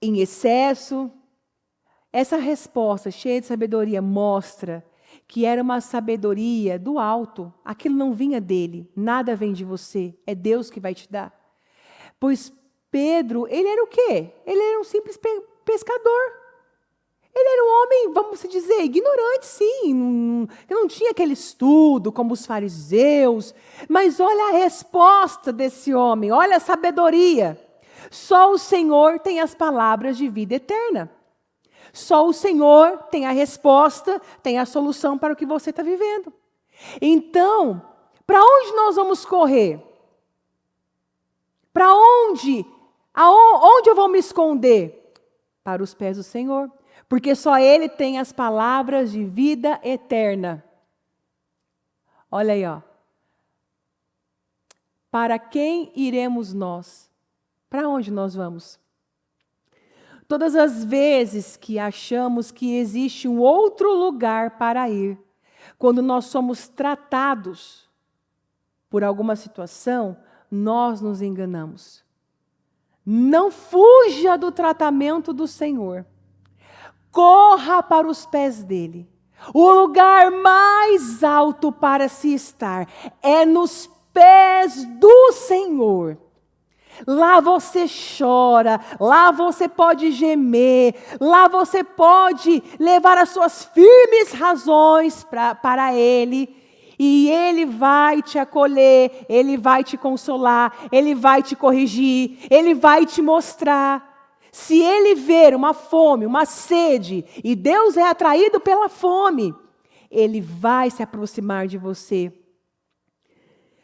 em excesso. Essa resposta cheia de sabedoria mostra que era uma sabedoria do alto. Aquilo não vinha dele, nada vem de você, é Deus que vai te dar. Pois Pedro, ele era o quê? Ele era um simples pescador. Ele era um homem, vamos dizer, ignorante, sim. Não tinha aquele estudo como os fariseus. Mas olha a resposta desse homem, olha a sabedoria. Só o Senhor tem as palavras de vida eterna. Só o Senhor tem a resposta, tem a solução para o que você está vivendo. Então, para onde nós vamos correr? Para onde? Onde eu vou me esconder? Para os pés do Senhor. Porque só Ele tem as palavras de vida eterna. Olha aí, ó. Para quem iremos nós? Para onde nós vamos? Todas as vezes que achamos que existe um outro lugar para ir, quando nós somos tratados por alguma situação, nós nos enganamos. Não fuja do tratamento do Senhor. Corra para os pés dele. O lugar mais alto para se estar é nos pés do Senhor. Lá você chora, lá você pode gemer, lá você pode levar as suas firmes razões para Ele, e Ele vai te acolher, Ele vai te consolar, Ele vai te corrigir, Ele vai te mostrar. Se Ele ver uma fome, uma sede, e Deus é atraído pela fome, Ele vai se aproximar de você.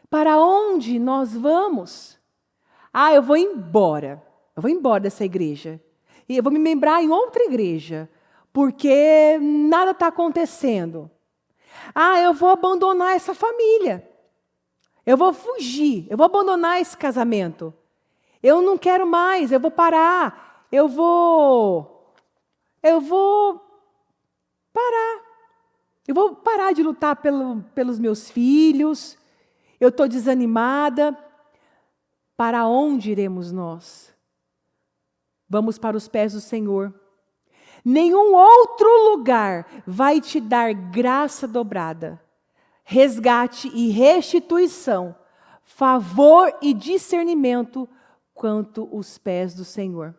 Para onde nós vamos? Eu vou embora. Eu vou embora dessa igreja. E eu vou me membrar em outra igreja. Porque nada está acontecendo. Eu vou abandonar essa família. Eu vou fugir. Eu vou abandonar esse casamento. Eu não quero mais. Eu vou parar. Eu vou parar. Eu vou parar de lutar pelos meus filhos. Eu estou desanimada. Para onde iremos nós? Vamos para os pés do Senhor. Nenhum outro lugar vai te dar graça dobrada, resgate e restituição, favor e discernimento quanto os pés do Senhor.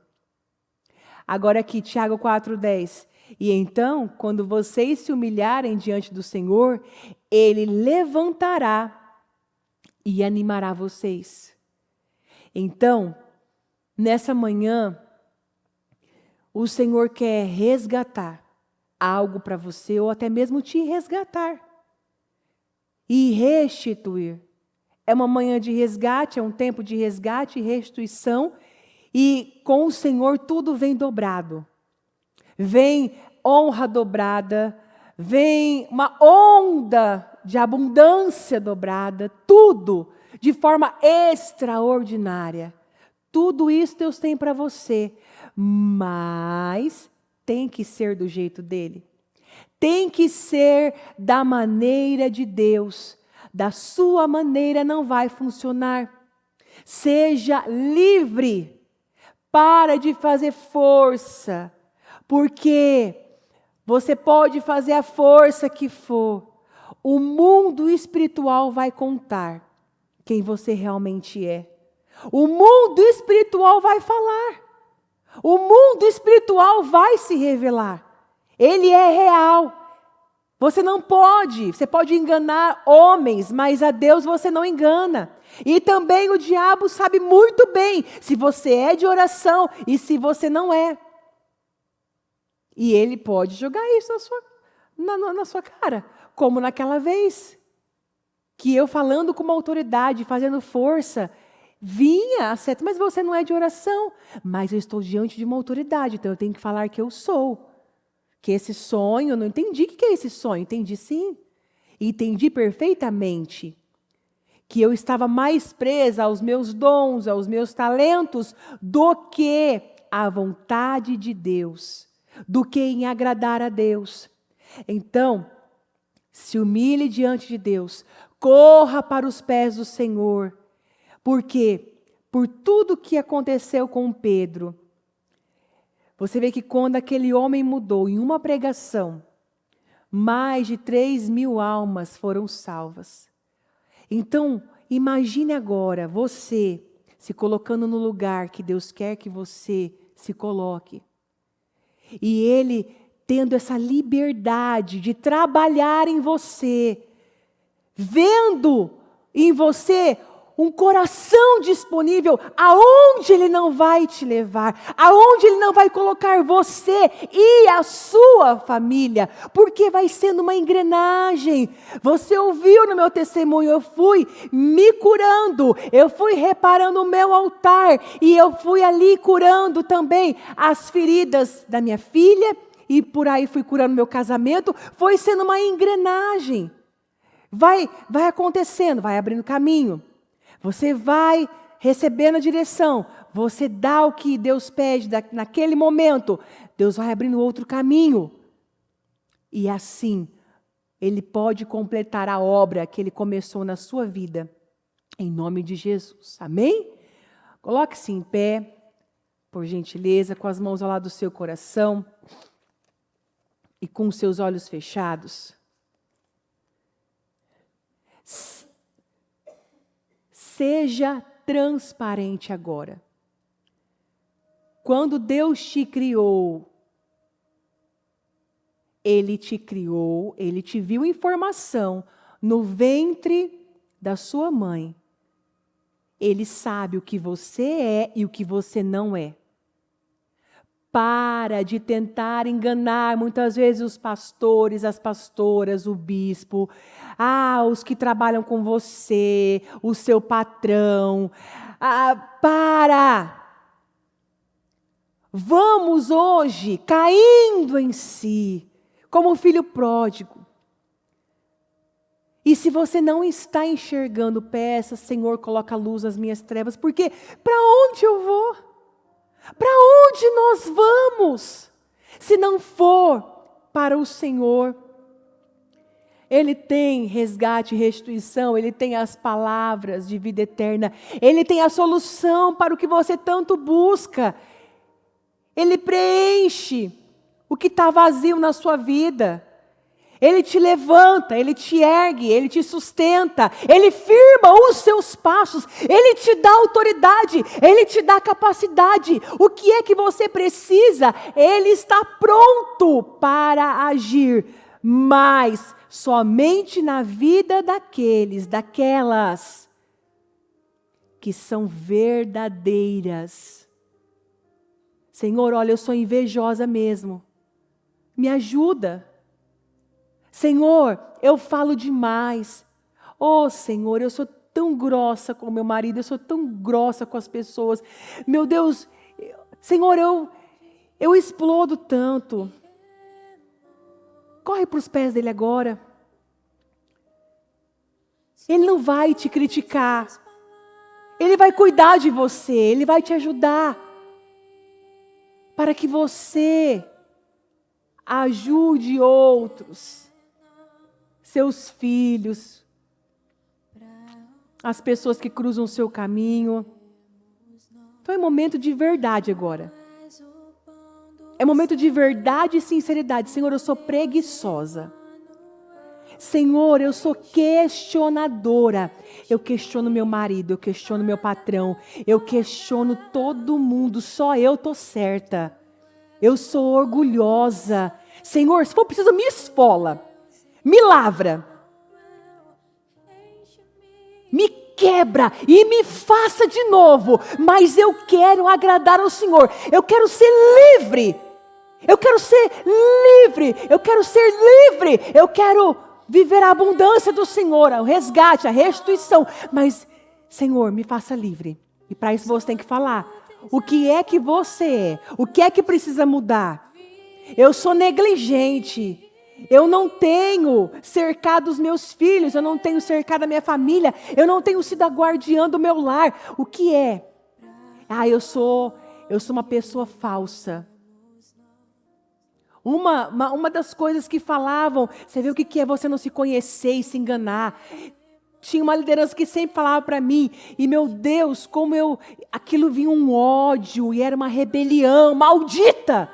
Agora aqui, Tiago 4,10. E então, quando vocês se humilharem diante do Senhor, Ele levantará e animará vocês. Então, nessa manhã, o Senhor quer resgatar algo para você, ou até mesmo te resgatar e restituir. É uma manhã de resgate, é um tempo de resgate e restituição, e com o Senhor tudo vem dobrado. Vem honra dobrada, vem uma onda de abundância dobrada, tudo de forma extraordinária. Tudo isso Deus tem para você, mas tem que ser do jeito dele. Tem que ser da maneira de Deus. Da sua maneira não vai funcionar. Seja livre. Para de fazer força, porque você pode fazer a força que for. O mundo espiritual vai contar quem você realmente é. O mundo espiritual vai falar. O mundo espiritual vai se revelar. Ele é real. Você não pode, você pode enganar homens, mas a Deus você não engana. E também o diabo sabe muito bem se você é de oração e se você não é. E ele pode jogar isso na sua cara, como naquela vez. Que eu falando com uma autoridade, fazendo força, vinha a seta, mas você não é de oração. Mas eu estou diante de uma autoridade, então eu tenho que falar que eu sou. Que esse sonho, eu não entendi o que é esse sonho, entendi sim. Entendi perfeitamente que eu estava mais presa aos meus dons, aos meus talentos, do que à vontade de Deus, do que em agradar a Deus. Então, se humilhe diante de Deus, corra para os pés do Senhor, porque por tudo que aconteceu com Pedro, você vê que quando aquele homem mudou em uma pregação, mais de 3.000 almas foram salvas. Então, imagine agora você se colocando no lugar que Deus quer que você se coloque. E Ele tendo essa liberdade de trabalhar em você, vendo em você um coração disponível, aonde Ele não vai te levar, aonde Ele não vai colocar você e a sua família, porque vai sendo uma engrenagem. Você ouviu no meu testemunho, eu fui me curando, eu fui reparando o meu altar, e eu fui ali curando também as feridas da minha filha, e por aí fui curando meu casamento, foi sendo uma engrenagem. Vai acontecendo, vai abrindo caminho. Você vai recebendo a direção, você dá o que Deus pede naquele momento, Deus vai abrindo outro caminho. E assim, Ele pode completar a obra que Ele começou na sua vida, em nome de Jesus. Amém? Coloque-se em pé, por gentileza, com as mãos ao lado do seu coração e com os seus olhos fechados. Seja transparente agora. Quando Deus te criou, Ele te viu em formação no ventre da sua mãe. Ele sabe o que você é e o que você não é. Para de tentar enganar muitas vezes os pastores, as pastoras, o bispo, os que trabalham com você, o seu patrão. Para! Vamos hoje caindo em si, como o filho pródigo. E se você não está enxergando, peça, Senhor, coloca a luz nas minhas trevas, porque para onde eu vou? Para onde nós vamos? Se não for para o Senhor. Ele tem resgate e restituição, Ele tem as palavras de vida eterna, Ele tem a solução para o que você tanto busca. Ele preenche o que está vazio na sua vida. Ele te levanta, Ele te ergue, Ele te sustenta, Ele firma os seus passos, Ele te dá autoridade, Ele te dá capacidade. O que é que você precisa? Ele está pronto para agir, mas somente na vida daquelas que são verdadeiras. Senhor, olha, eu sou invejosa mesmo, me ajuda. Senhor, eu falo demais. Oh, Senhor, eu sou tão grossa com meu marido, eu sou tão grossa com as pessoas. Meu Deus, Senhor, eu explodo tanto. Corre para os pés dele agora. Ele não vai te criticar. Ele vai cuidar de você, Ele vai te ajudar. Para que você ajude outros. Seus filhos, as pessoas que cruzam o seu caminho. Então é momento de verdade agora. É momento de verdade e sinceridade. Senhor, eu sou preguiçosa. Senhor, eu sou questionadora. Eu questiono meu marido, eu questiono meu patrão, eu questiono todo mundo, só eu tô certa. Eu sou orgulhosa. Senhor, se for preciso, me esfola, me lavra, me quebra e me faça de novo. Mas eu quero agradar ao Senhor. Eu quero ser livre. Eu quero ser livre. Eu quero ser livre. Eu quero viver a abundância do Senhor, o resgate, a restituição. Mas, Senhor, me faça livre. E para isso você tem que falar. O que é que você é? O que é que precisa mudar? Eu sou negligente. Eu não tenho cercado os meus filhos. Eu não tenho cercado a minha família. Eu não tenho sido a guardiã do meu lar. O que é? Eu sou uma pessoa falsa. Uma das coisas que falavam, você vê o que é você não se conhecer e se enganar. Tinha uma liderança que sempre falava para mim, e meu Deus, aquilo vinha um ódio, e era uma rebelião maldita.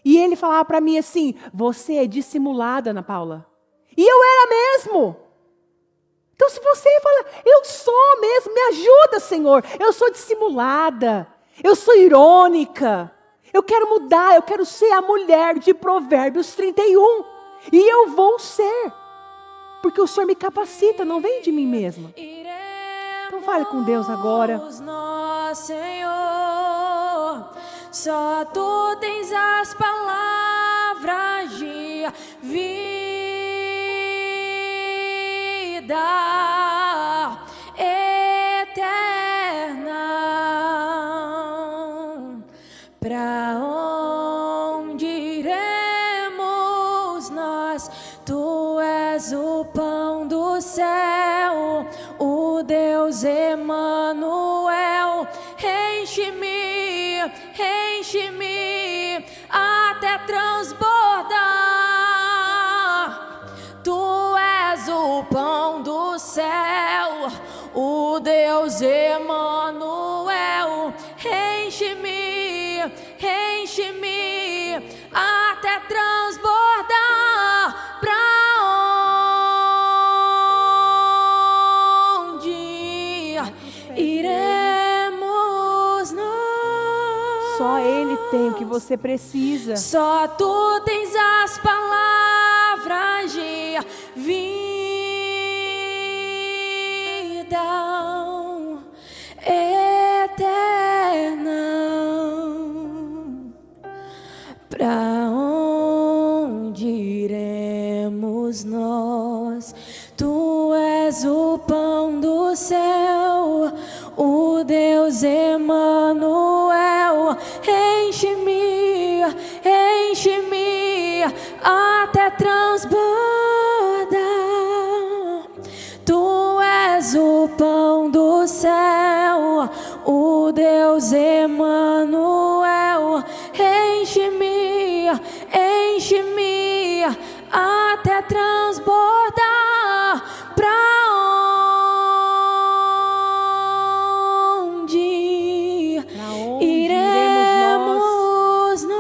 E ele falava para mim assim, você é dissimulada, Ana Paula. E eu era mesmo. Então se você fala, eu sou mesmo, me ajuda, Senhor. Eu sou dissimulada, eu sou irônica. Eu quero mudar, eu quero ser a mulher de Provérbios 31. E eu vou ser. Porque o Senhor me capacita, não vem de mim mesma. Então fale com Deus agora. Nosso Senhor, só Tu tens as palavras de vida eterna. Pra onde iremos nós? Tu és o pão do céu, o Deus Emanuel. Enche-me, enche-me até transbordar. Tu és o pão do céu, o Deus Emanuel. Enche-me, enche-me até transbordar. Pra onde iremos nós? Só Ele tem o que você precisa. Só Tu tens as palavras de vida eterna. Pra onde iremos nós? Tu és o pão do céu, o Deus Emanuel. Enche-me, enche-me até transbordar. Tu és o pão do céu, o Deus Emanuel. Enche-me, enche-me até transbordar. Pra onde iremos nós?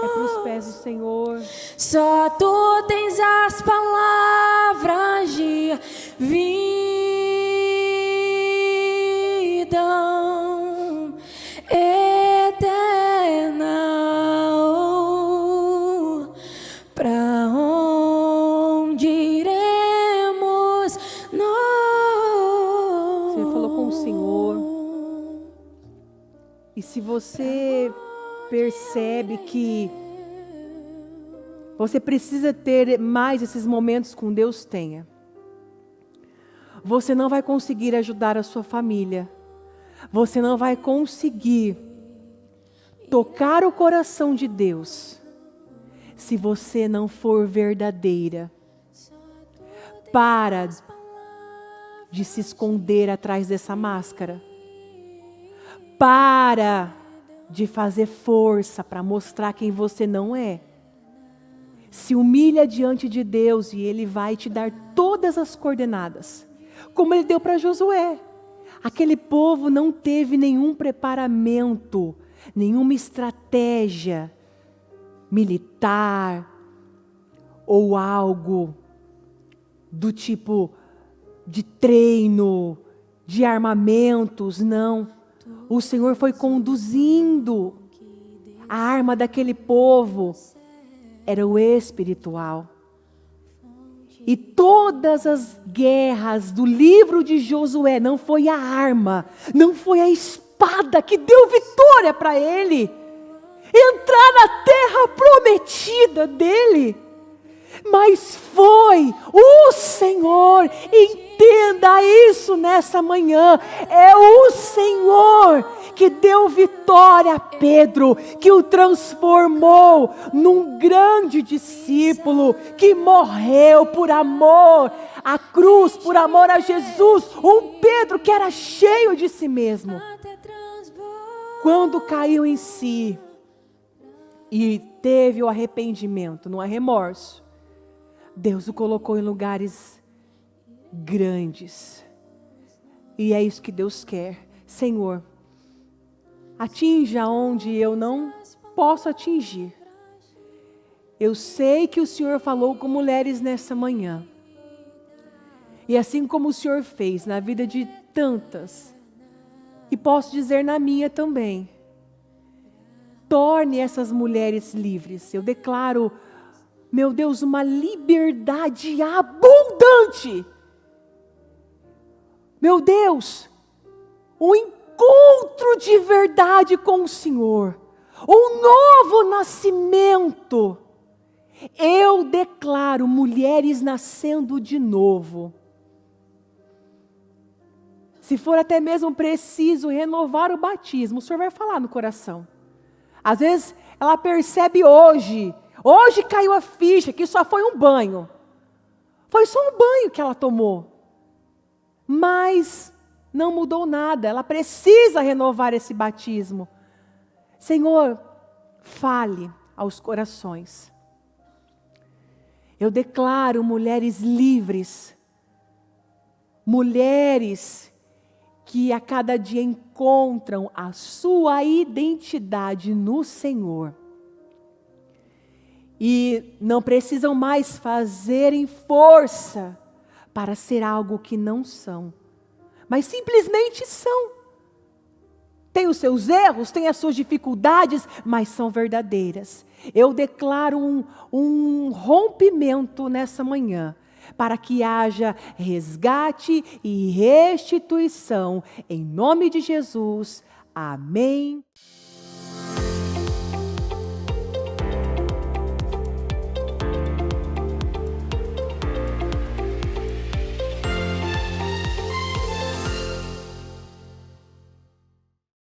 É para os pés do Senhor. Só Tu tens as palavras de vida eterna. Pra onde iremos nós? Você falou com o Senhor. E se você percebe que você precisa ter mais esses momentos com Deus, tenha. Você não vai conseguir ajudar a sua família. Você não vai conseguir tocar o coração de Deus se você não for verdadeira. Para de se esconder atrás dessa máscara. Para de fazer força para mostrar quem você não é. Se humilha diante de Deus e Ele vai te dar todas as coordenadas. Como Ele deu para Josué. Aquele povo não teve nenhum preparamento, nenhuma estratégia militar ou algo do tipo de treino, de armamentos, não. O Senhor foi conduzindo. A arma daquele povo era o espiritual. E todas as guerras do livro de Josué, não foi a arma, não foi a espada que deu vitória para ele entrar na terra prometida dele, mas foi o Senhor. Entenda isso nessa manhã. É o Senhor que deu vitória a Pedro, que o transformou num grande discípulo, que morreu por amor à cruz, por amor a Jesus. Um Pedro que era cheio de si mesmo. Quando caiu em si e teve o arrependimento, não é remorso, Deus o colocou em lugares grandes. E é isso que Deus quer. Senhor, atinja onde eu não posso atingir. Eu sei que o Senhor falou com mulheres nessa manhã. E assim como o Senhor fez na vida de tantas, e posso dizer na minha também, torne essas mulheres livres. Eu declaro, meu Deus, uma liberdade abundante. Meu Deus, um encontro de verdade com o Senhor, um novo nascimento. Eu declaro mulheres nascendo de novo. Se for até mesmo preciso renovar o batismo, o Senhor vai falar no coração. Às vezes ela percebe hoje caiu a ficha que só foi um banho. Foi só um banho que ela tomou. Mas não mudou nada, ela precisa renovar esse batismo. Senhor, fale aos corações. Eu declaro mulheres livres, mulheres que a cada dia encontram a sua identidade no Senhor. E não precisam mais fazerem força para ser algo que não são, mas simplesmente são. Tem os seus erros, tem as suas dificuldades, mas são verdadeiras. Eu declaro um rompimento nessa manhã, para que haja resgate e restituição, em nome de Jesus. Amém.